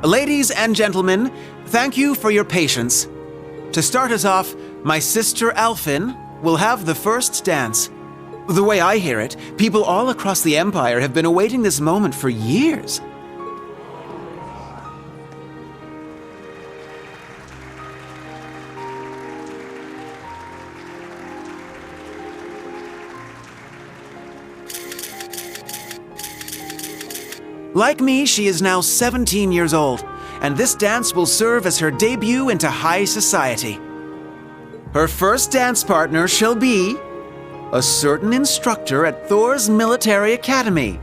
Ladies and gentlemen, thank you for your patience. To start us off, my sister Alphin will have the first dance. The way I hear it, people all across the Empire have been awaiting this moment for years. Like me, she is now 17 years old, and this dance will serve as her debut into high society. Her first dance partner shall be a certain instructor at Thor's military academy,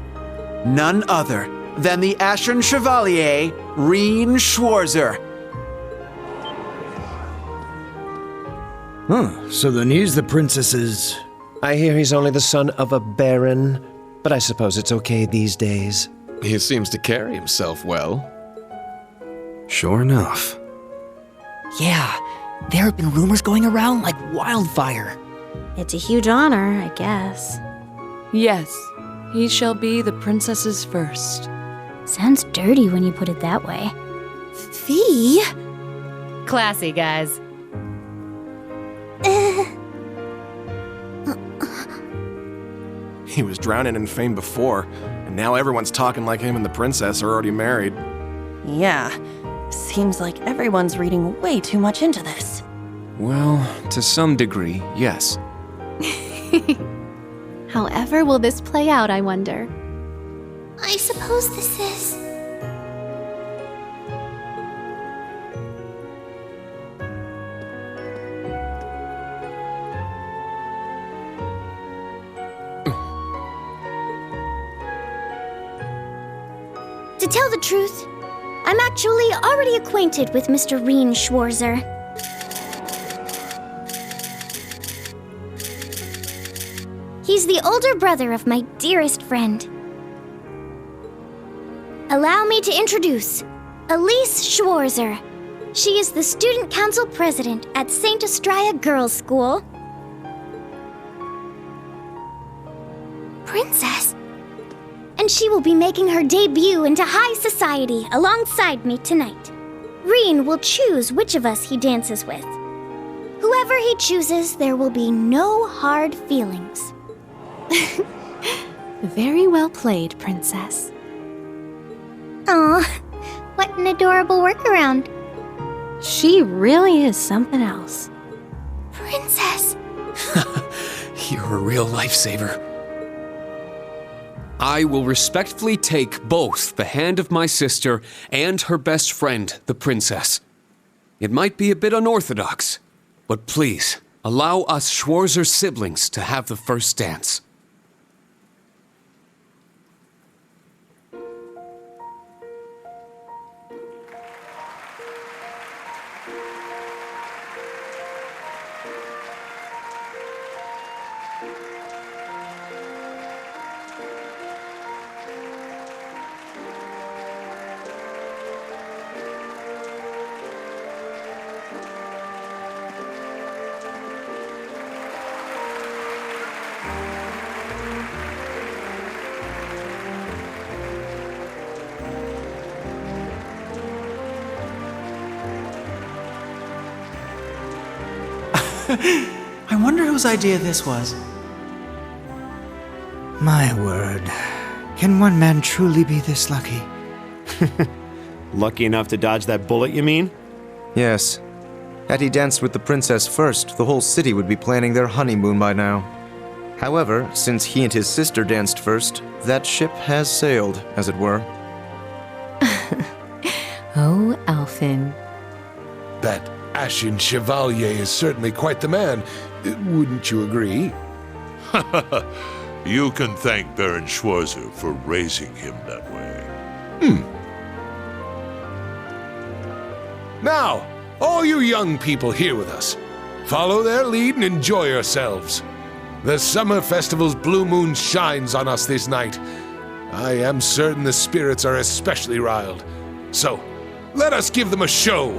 none other than the Ashen Chevalier, Rean Schwarzer. So then he's the princess's... I hear he's only the son of a baron, but I suppose it's okay these days. He seems to carry himself well. Sure enough. Yeah, there have been rumors going around like wildfire. It's a huge honor, I guess. Yes, he shall be the princess's first. Sounds dirty when you put it that way. Fee? Classy, guys. He was drowning in fame before, and now everyone's talking like him and the princess are already married. Yeah, seems like everyone's reading way too much into this. Well, to some degree, yes. However will this play out, I wonder? I suppose this is... To tell the truth, I'm actually already acquainted with Mr. Rean Schwarzer. He's the older brother of my dearest friend. Allow me to introduce Elise Schwarzer. She is the Student Council President at St. Estraya Girls' School. Princess. And she will be making her debut into high society alongside me tonight. Rean will choose which of us he dances with. Whoever he chooses, there will be no hard feelings. Very well played, Princess. Aw, what an adorable workaround. She really is something else. Princess! You're a real lifesaver. I will respectfully take both the hand of my sister and her best friend, the princess. It might be a bit unorthodox, but please, allow us Schwarzer siblings to have the first dance. I wonder whose idea this was. My word. Can one man truly be this lucky? Lucky enough to dodge that bullet, you mean? Yes. Had he danced with the princess first, the whole city would be planning their honeymoon by now. However, since he and his sister danced first, that ship has sailed, as it were. Oh, Alphin. That Ashen Chevalier is certainly quite the man. Wouldn't you agree? You can thank Baron Schwarzer for raising him that way. Now, all you young people here with us, follow their lead and enjoy yourselves. The summer festival's blue moon shines on us this night. I am certain the spirits are especially riled. So, let us give them a show.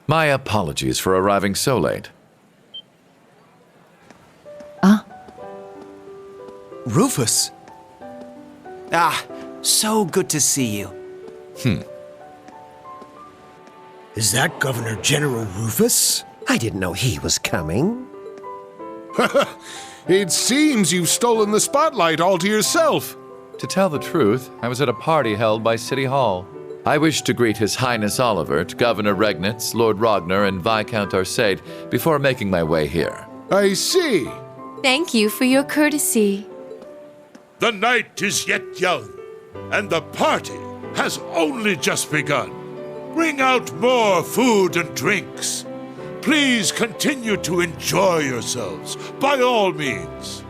My apologies for arriving so late. Rufus! Ah, so good to see you. Is that Governor General Rufus? I didn't know he was coming. It seems you've stolen the spotlight all to yourself. To tell the truth, I was at a party held by City Hall. I wish to greet His Highness Olivert, Governor Regnitz, Lord Ragnar, and Viscount Arcade before making my way here. I see. Thank you for your courtesy. The night is yet young, and the party has only just begun. Bring out more food and drinks. Please continue to enjoy yourselves, by all means.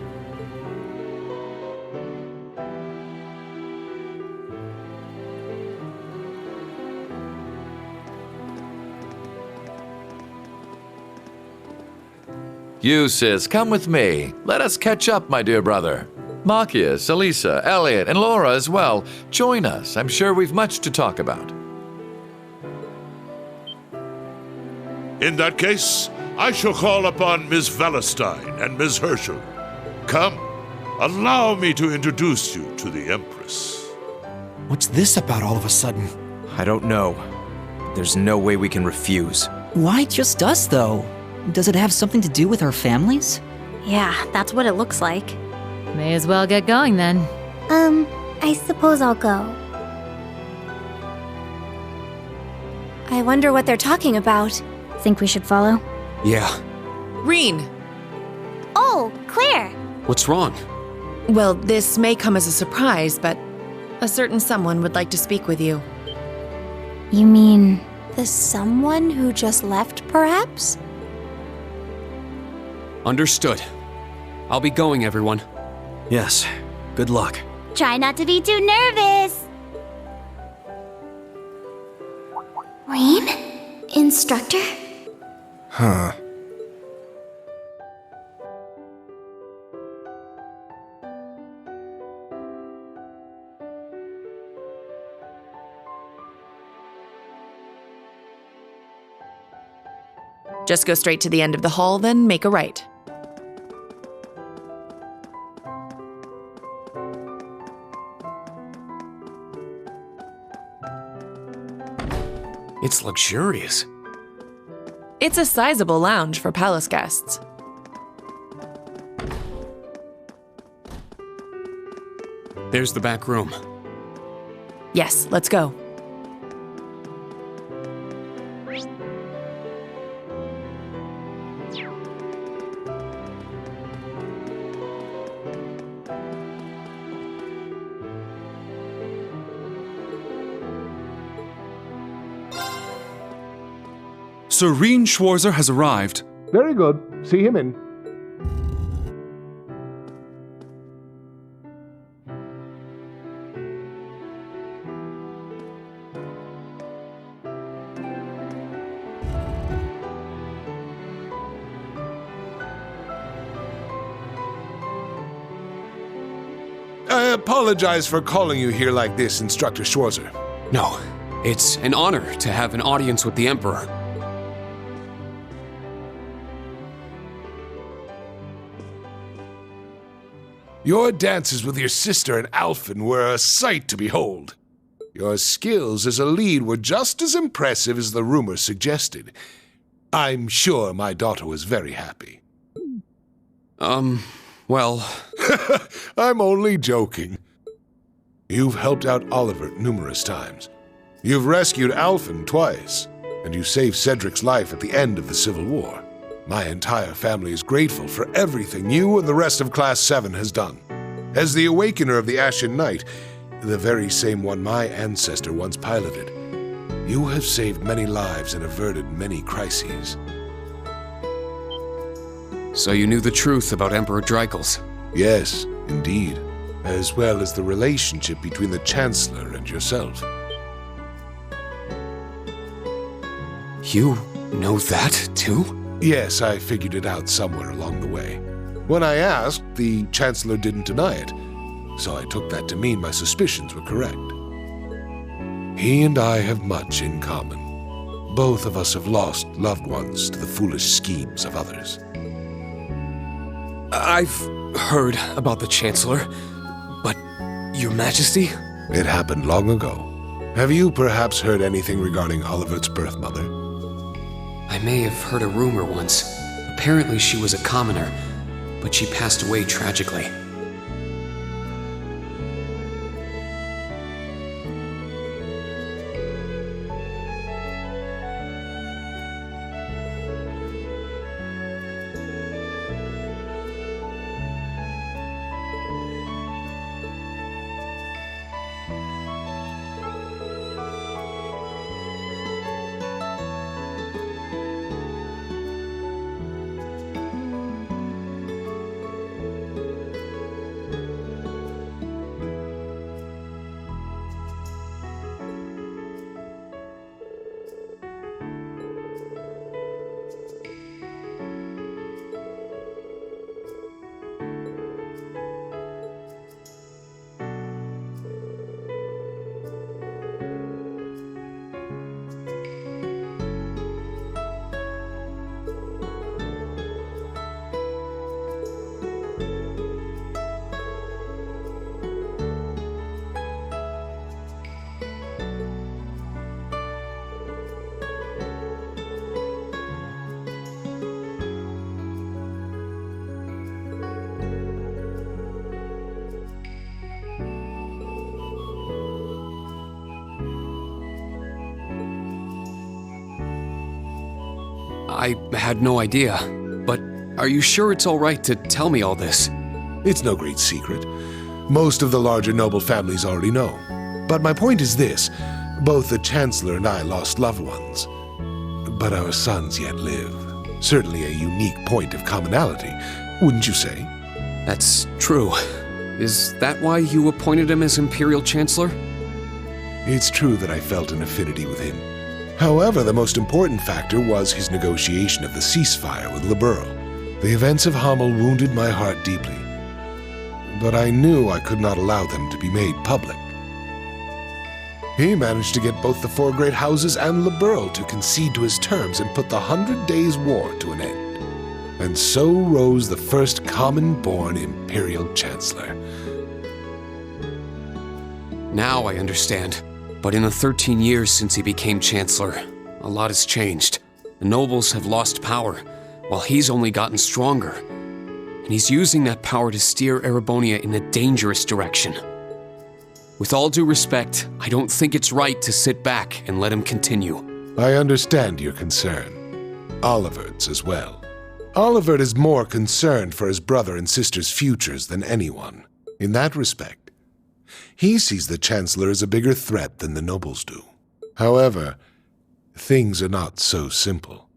You, sis, come with me. Let us catch up, my dear brother. Machias, Elisa, Elliot, and Laura as well. Join us. I'm sure we've much to talk about. In that case, I shall call upon Ms. Valestein and Ms. Herschel. Come, allow me to introduce you to the Empress. What's this about all of a sudden? I don't know. There's no way we can refuse. Why just us, though? Does it have something to do with our families? Yeah, that's what it looks like. May as well get going then. I suppose I'll go. I wonder what they're talking about. Think we should follow? Yeah. Rean! Oh, Claire! What's wrong? Well, this may come as a surprise, but a certain someone would like to speak with you. You mean... The someone who just left, perhaps? Understood. I'll be going, everyone. Yes. Good luck. Try not to be too nervous! Rean? Instructor? Huh. Just go straight to the end of the hall, then make a right. It's luxurious. It's a sizable lounge for palace guests. There's the back room. Yes, let's go. Sir Rean Schwarzer has arrived. Very good. See him in. I apologize for calling you here like this, Instructor Schwarzer. No, it's an honor to have an audience with the Emperor. Your dances with your sister and Alfin were a sight to behold. Your skills as a lead were just as impressive as the rumor suggested. I'm sure my daughter was very happy. Well... I'm only joking. You've helped out Oliver numerous times. You've rescued Alfin twice, and you saved Cedric's life at the end of the Civil War. My entire family is grateful for everything you and the rest of Class 7 has done. As the Awakener of the Ashen Knight, the very same one my ancestor once piloted, you have saved many lives and averted many crises. So you knew the truth about Emperor Dreikels? Yes, indeed, as well as the relationship between the Chancellor and yourself. You know that, too? Yes, I figured it out somewhere along the way. When I asked, the Chancellor didn't deny it, so I took that to mean my suspicions were correct. He and I have much in common. Both of us have lost loved ones to the foolish schemes of others. I've heard about the Chancellor, but Your Majesty? It happened long ago. Have you perhaps heard anything regarding Olivert's birth mother? I may have heard a rumor once. Apparently she was a commoner, but she passed away tragically. I had no idea, but are you sure it's all right to tell me all this? It's no great secret. Most of the larger noble families already know. But my point is this. Both the Chancellor and I lost loved ones. But our sons yet live. Certainly a unique point of commonality, wouldn't you say? That's true. Is that why you appointed him as Imperial Chancellor? It's true that I felt an affinity with him. However, the most important factor was his negotiation of the ceasefire with Liberl. The events of Hamel wounded my heart deeply. But I knew I could not allow them to be made public. He managed to get both the four great houses and Liberl to concede to his terms and put the 100 Days' War to an end. And so rose the first common-born Imperial Chancellor. Now I understand. But in the 13 years since he became Chancellor, a lot has changed. The nobles have lost power, while he's only gotten stronger. And he's using that power to steer Erebonia in a dangerous direction. With all due respect, I don't think it's right to sit back and let him continue. I understand your concern. Olivert's as well. Olivert is more concerned for his brother and sister's futures than anyone. In that respect, he sees the Chancellor as a bigger threat than the nobles do. However, things are not so simple.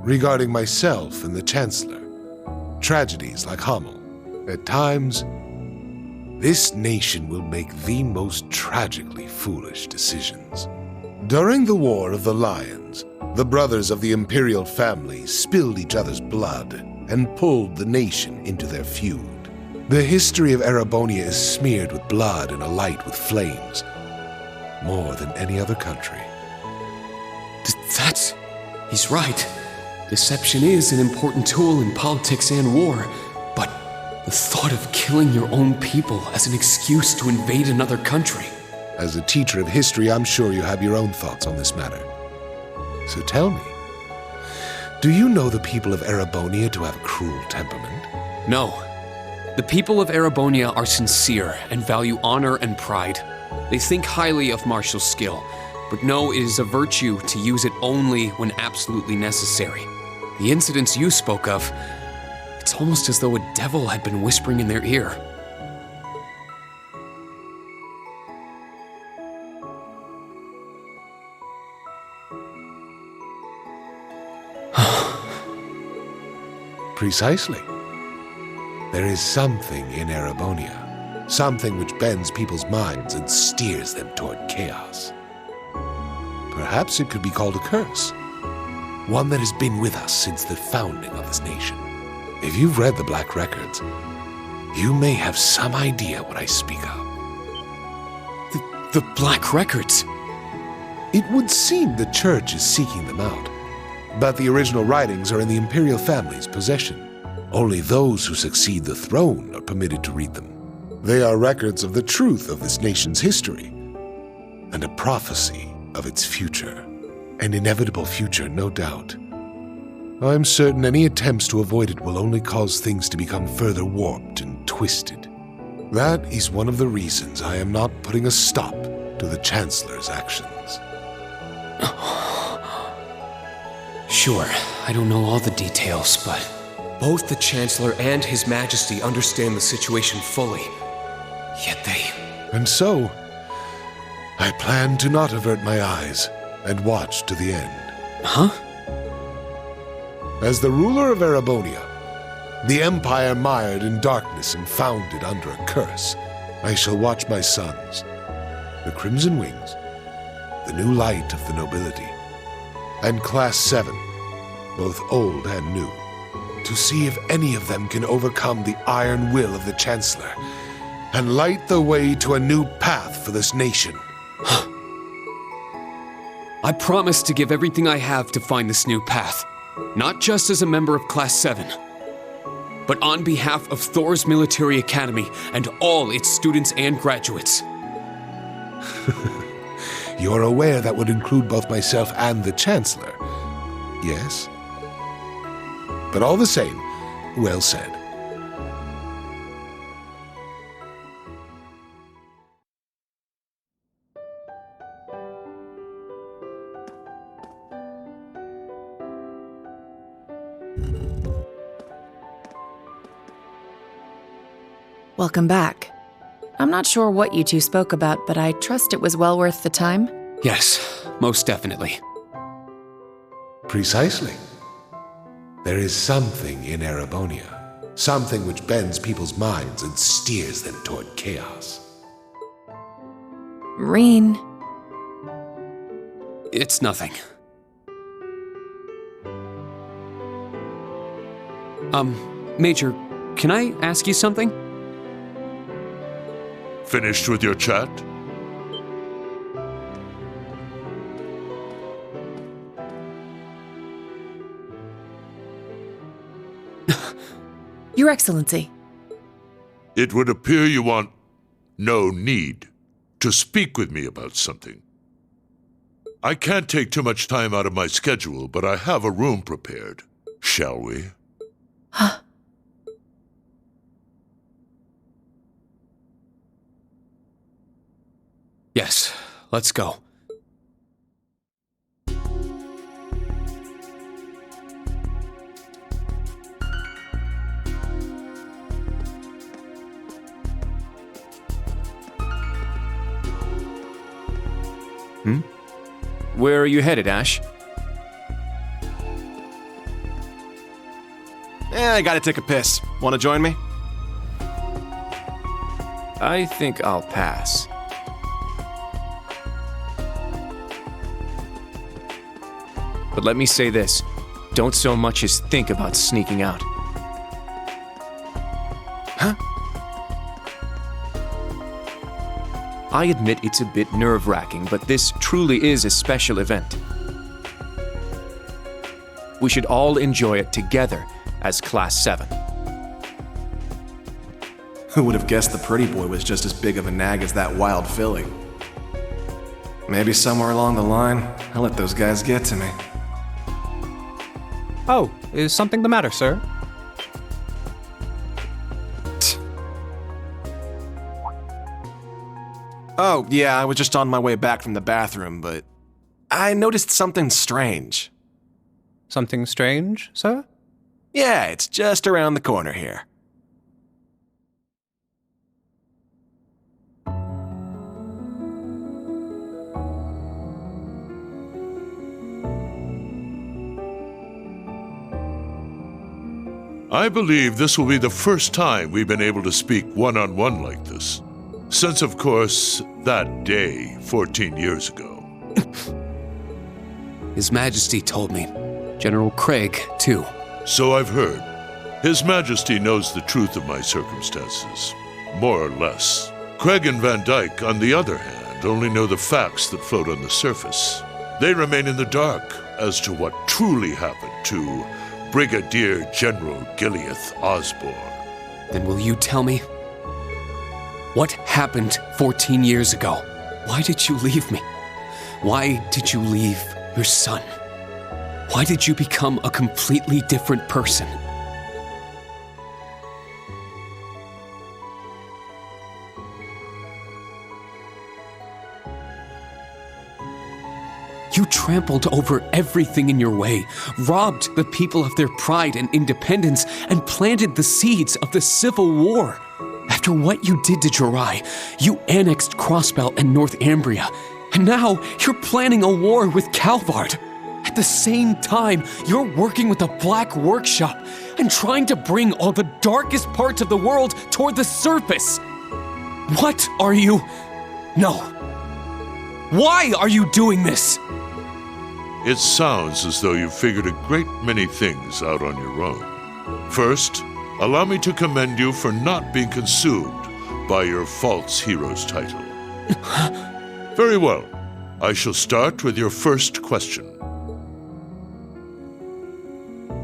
Regarding myself and the Chancellor, tragedies like Hamel, at times, this nation will make the most tragically foolish decisions. During the War of the Lions, the brothers of the imperial family spilled each other's blood and pulled the nation into their feud. The history of Erebonia is smeared with blood and alight with flames, more than any other country. He's right. Deception is an important tool in politics and war, but the thought of killing your own people as an excuse to invade another country. As a teacher of history, I'm sure you have your own thoughts on this matter. So tell me, do you know the people of Erebonia to have a cruel temperament? No. The people of Erebonia are sincere and value honor and pride. They think highly of martial skill, but know it is a virtue to use it only when absolutely necessary. The incidents you spoke of, it's almost as though a devil had been whispering in their ear. Precisely. There is something in Erebonia, something which bends people's minds and steers them toward chaos. Perhaps it could be called a curse, one that has been with us since the founding of this nation. If you've read the Black Records, you may have some idea what I speak of. The Black Records? It would seem the church is seeking them out, but the original writings are in the imperial family's possession. Only those who succeed the throne are permitted to read them. They are records of the truth of this nation's history, and a prophecy of its future. An inevitable future, no doubt. I'm certain any attempts to avoid it will only cause things to become further warped and twisted. That is one of the reasons I am not putting a stop to the Chancellor's actions. Sure, I don't know all the details, but both the Chancellor and His Majesty understand the situation fully. Yet they... And so, I plan to not avert my eyes and watch to the end. Huh? As the ruler of Erebonia, the empire mired in darkness and founded under a curse, I shall watch my sons, the Crimson Wings, the new light of the nobility, and Class 7, both old and new, to see if any of them can overcome the iron will of the Chancellor and light the way to a new path for this nation. I promise to give everything I have to find this new path, not just as a member of Class 7, but on behalf of Thor's Military Academy and all its students and graduates. You're aware that would include both myself and the Chancellor, yes? But all the same, well said. Welcome back. I'm not sure what you two spoke about, but I trust it was well worth the time. Yes, most definitely. Precisely. There is something in Erebonia, something which bends people's minds and steers them toward chaos. Rean. It's nothing. Major, can I ask you something? Finished with your chat? Your Excellency. It would appear you want no need to speak with me about something. I can't take too much time out of my schedule, but I have a room prepared. Shall we? Huh? Yes, let's go. Where are you headed, Ash? I gotta take a piss. Wanna join me? I think I'll pass. But let me say this, don't so much as think about sneaking out. Huh? I admit it's a bit nerve-wracking, but this truly is a special event. We should all enjoy it together as Class 7. Who would have guessed the pretty boy was just as big of a nag as that wild filly? Maybe somewhere along the line, I'll let those guys get to me. Oh, is something the matter, sir? Oh, yeah, I was just on my way back from the bathroom, but I noticed something strange. Something strange, sir? Yeah, it's just around the corner here. I believe this will be the first time we've been able to speak one-on-one like this. Since, of course, that day 14 years ago. His Majesty told me. General Craig, too. So I've heard. His Majesty knows the truth of my circumstances. More or less. Craig and Van Dyke, on the other hand, only know the facts that float on the surface. They remain in the dark as to what truly happened to Brigadier General Gileath Osborne. Then will you tell me? What happened 14 years ago? Why did you leave me? Why did you leave your son? Why did you become a completely different person? You trampled over everything in your way, robbed the people of their pride and independence, and planted the seeds of the Civil War. After what you did to Jirai, you annexed Crossbell and Northumbria, and now you're planning a war with Calvard. At the same time, you're working with the Black Workshop and trying to bring all the darkest parts of the world toward the surface. What are you... No. Why are you doing this? It sounds as though you've figured a great many things out on your own. First, allow me to commend you for not being consumed by your false hero's title. Very well. I shall start with your first question.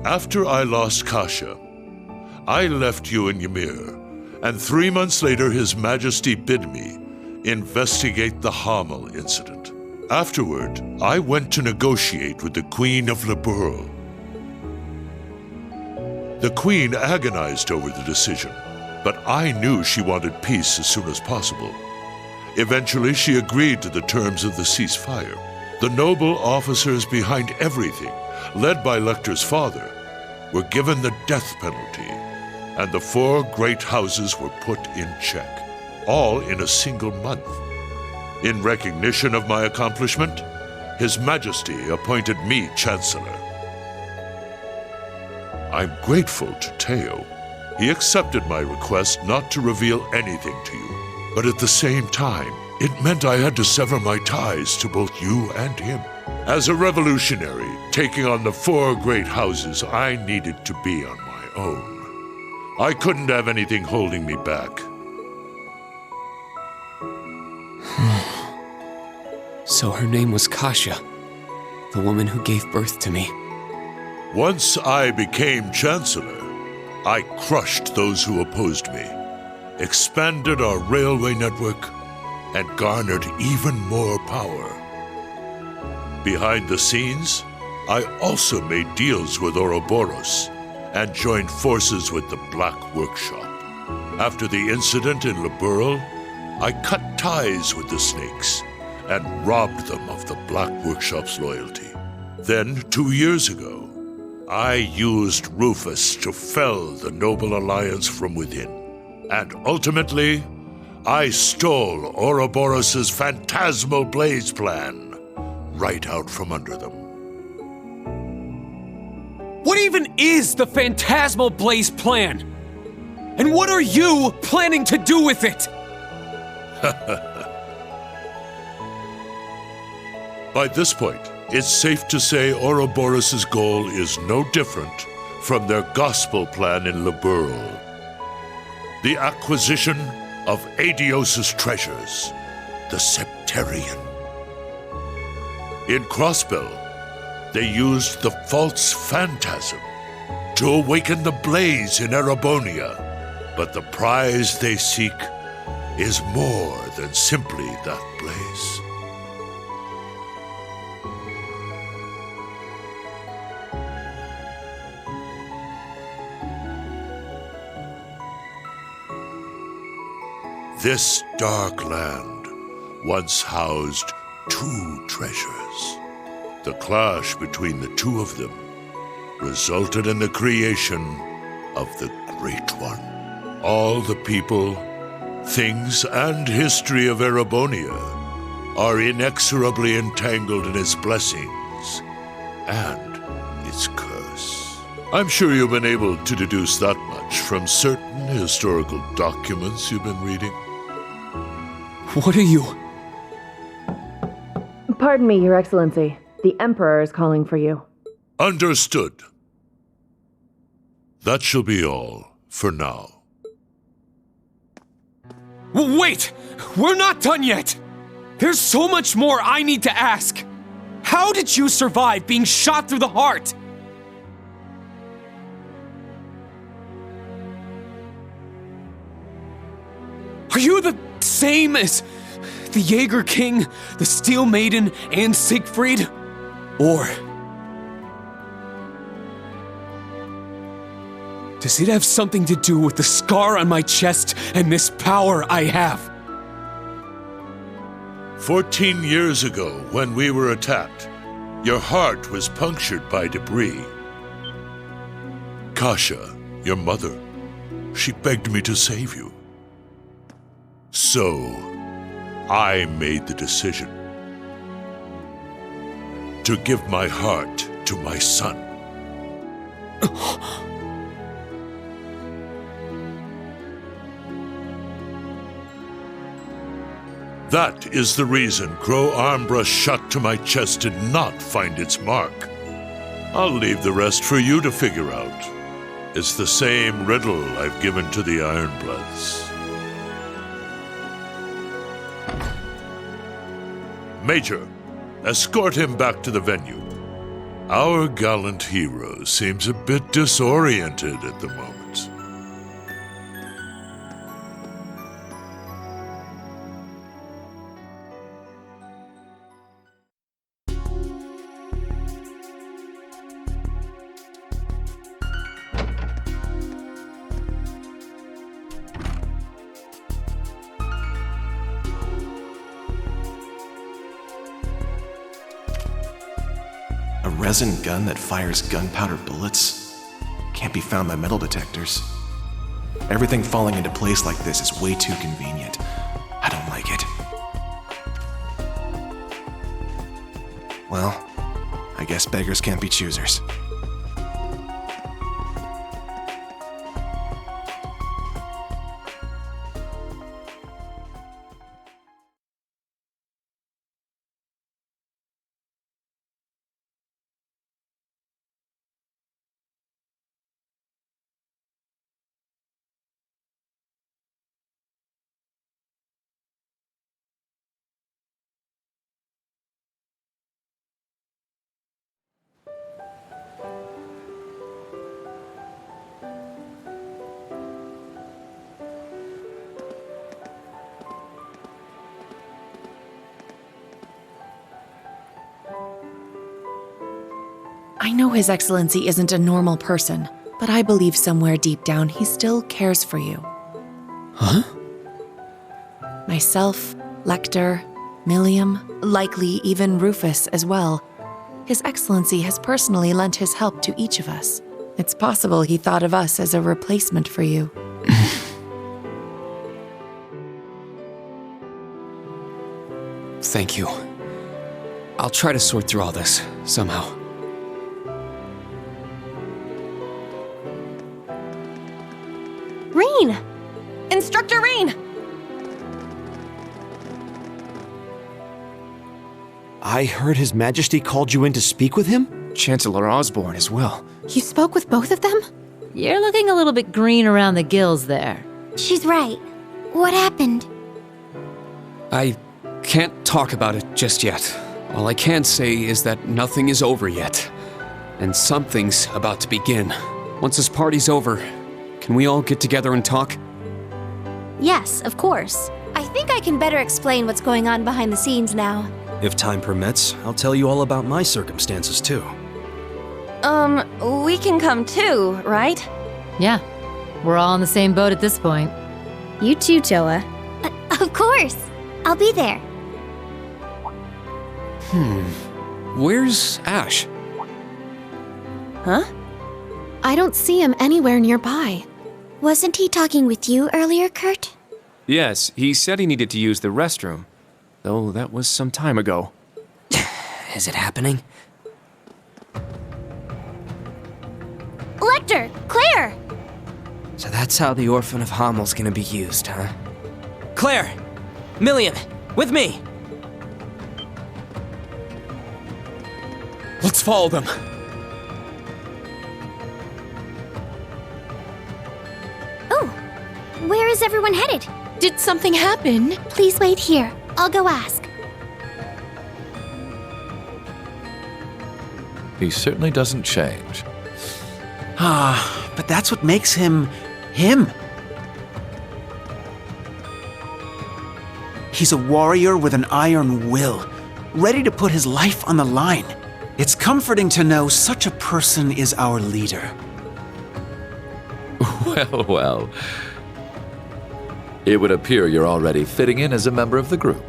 After I lost Kasha, I left you in Ymir, and 3 months later His Majesty bid me investigate the Hamel incident. Afterward, I went to negotiate with the Queen of Liberl. The Queen agonized over the decision, but I knew she wanted peace as soon as possible. Eventually, she agreed to the terms of the ceasefire. The noble officers behind everything, led by Lecter's father, were given the death penalty, and the 4 great houses were put in check, all in a single month. In recognition of my accomplishment, His Majesty appointed me Chancellor. I'm grateful to Teo. He accepted my request not to reveal anything to you, but at the same time, it meant I had to sever my ties to both you and him. As a revolutionary, taking on the 4 great houses, I needed to be on my own. I couldn't have anything holding me back. So her name was Kasha, the woman who gave birth to me. Once I became Chancellor, I crushed those who opposed me, expanded our railway network, and garnered even more power. Behind the scenes, I also made deals with Ouroboros and joined forces with the Black Workshop. After the incident in Liberl, I cut ties with the Snakes and robbed them of the Black Workshop's loyalty. Then, 2 years ago, I used Rufus to fell the Noble Alliance from within. And ultimately, I stole Ouroboros' phantasmal blaze plan right out from under them. What even is the Phantasmal Blaze plan? And what are you planning to do with it? By this point, it's safe to say Ouroboros' goal is no different from their gospel plan in Liberl. The acquisition of Adios' treasures, the Septarian. In Crossbell, they used the false phantasm to awaken the blaze in Erebonia. But the prize they seek is more than simply that blaze. This dark land once housed 2 treasures. The clash between the 2 of them resulted in the creation of the Great One. All the people, things, and history of Erebonia are inexorably entangled in its blessings and its curse. I'm sure you've been able to deduce that much from certain historical documents you've been reading. What are you? Pardon me, Your Excellency. The Emperor is calling for you. Understood. That shall be all for now. Wait! We're not done yet! There's so much more I need to ask. How did you survive being shot through the heart? Are you the same as the Jaeger King, the Steel Maiden, and Siegfried? Or does it have something to do with the scar on my chest and this power I have? 14 years ago, when we were attacked, your heart was punctured by debris. Kasha, your mother, she begged me to save you. So, I made the decision to give my heart to my son. That is the reason Crow Armbrush shot to my chest did not find its mark. I'll leave the rest for you to figure out. It's the same riddle I've given to the Ironbloods. Major, escort him back to the venue. Our gallant hero seems a bit disoriented at the moment. A resin gun that fires gunpowder bullets? Can't be found by metal detectors. Everything falling into place like this is way too convenient. I don't like it. Well, I guess beggars can't be choosers. I know His Excellency isn't a normal person, but I believe somewhere deep down he still cares for you. Huh? Myself, Lecter, Milliam, likely even Rufus as well. His Excellency has personally lent his help to each of us. It's possible he thought of us as a replacement for you. Thank you. I'll try to sort through all this, somehow. Rean! Instructor Rean! I heard His Majesty called you in to speak with him? Chancellor Osborne as well. You spoke with both of them? You're looking a little bit green around the gills there. She's right. What happened? I can't talk about it just yet. All I can say is that nothing is over yet. And something's about to begin. Once this party's over, can we all get together and talk? Yes, of course. I think I can better explain what's going on behind the scenes now. If time permits, I'll tell you all about my circumstances too. We can come too, right? Yeah, we're all in the same boat at this point. You too, Toa. Of course. I'll be there. Where's Ash? Huh? I don't see him anywhere nearby. Wasn't he talking with you earlier, Kurt? Yes, he said he needed to use the restroom, though that was some time ago. Is it happening? Lecter! Claire! So that's how the Orphan of Hamel's gonna be used, huh? Claire! Milliam! With me! Let's follow them. Oh, where is everyone headed? Did something happen? Please wait here. I'll go ask. He certainly doesn't change. Ah, but that's what makes him him. He's a warrior with an iron will, ready to put his life on the line. It's comforting to know such a person is our leader. Well, well. It would appear you're already fitting in as a member of the group.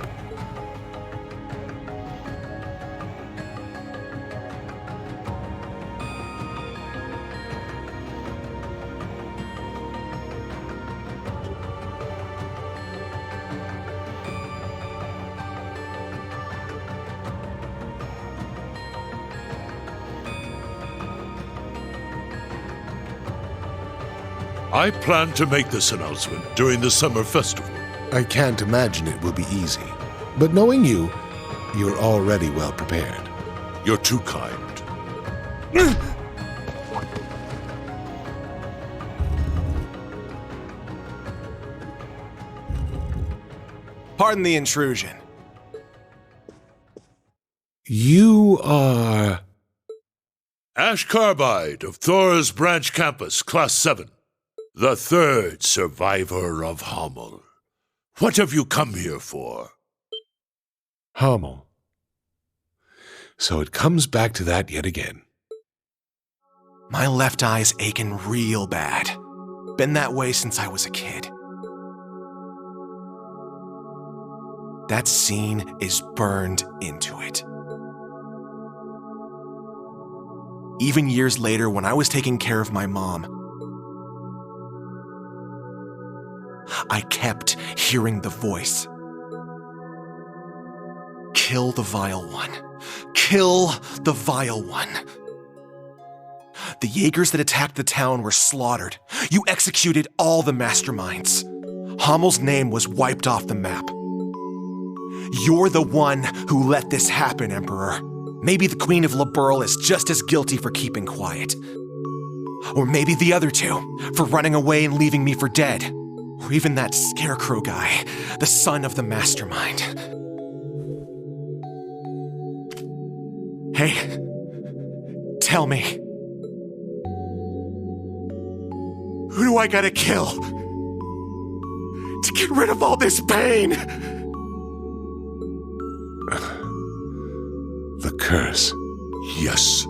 I plan to make this announcement during the summer festival. I can't imagine it will be easy. But knowing you, you're already well prepared. You're too kind. Pardon the intrusion. You are... Ash Carbide of Thor's Branch Campus, Class 7. The third survivor of Hamel. What have you come here for? Hamel. So it comes back to that yet again. My left eye's aching real bad. Been that way since I was a kid. That scene is burned into it. Even years later, when I was taking care of my mom, I kept hearing the voice. Kill the vile one. Kill the vile one. The Jaegers that attacked the town were slaughtered. You executed all the masterminds. Hamel's name was wiped off the map. You're the one who let this happen, Emperor. Maybe the Queen of Liberl is just as guilty for keeping quiet. Or maybe the other two, for running away and leaving me for dead. Or even that scarecrow guy, the son of the mastermind. Hey, tell me. Who do I gotta kill to get rid of all this pain? The curse. Yes,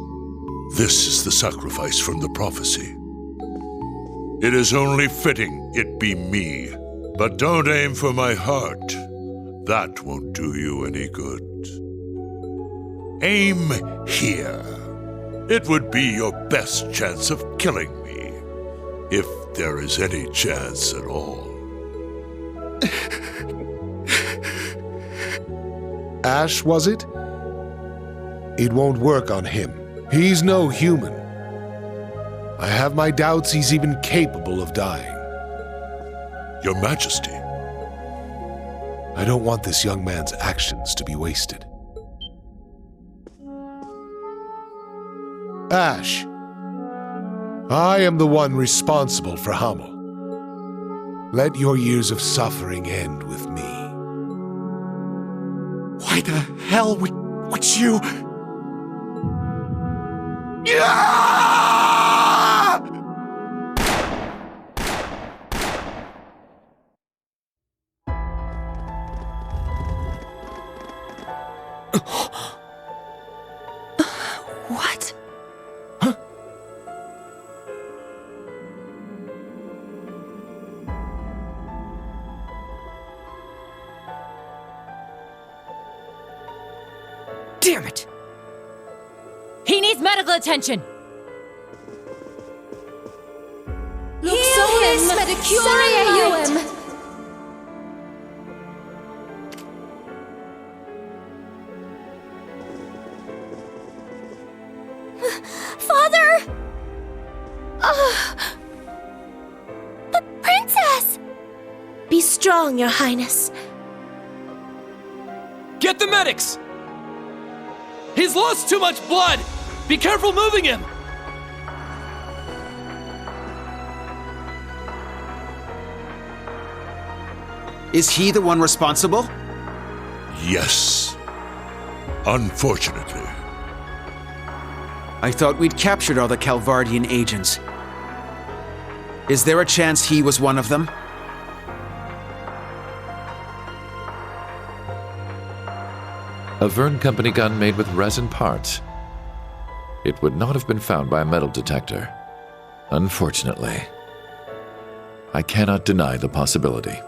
this is the sacrifice from the prophecy. It is only fitting it be me. But don't aim for my heart. That won't do you any good. Aim here. It would be your best chance of killing me, if there is any chance at all. Ash, was it? It won't work on him. He's no human. I have my doubts he's even capable of dying. Your Majesty. I don't want this young man's actions to be wasted. Ash, I am the one responsible for Hamel. Let your years of suffering end with me. Why the hell would you... What? Huh? Damn it! He needs medical attention! Father! The princess! Be strong, Your Highness. Get the medics! He's lost too much blood! Be careful moving him! Is he the one responsible? Yes. Unfortunately. I thought we'd captured all the Calvardian agents. Is there a chance he was one of them? A Verne Company gun made with resin parts. It would not have been found by a metal detector. Unfortunately. I cannot deny the possibility.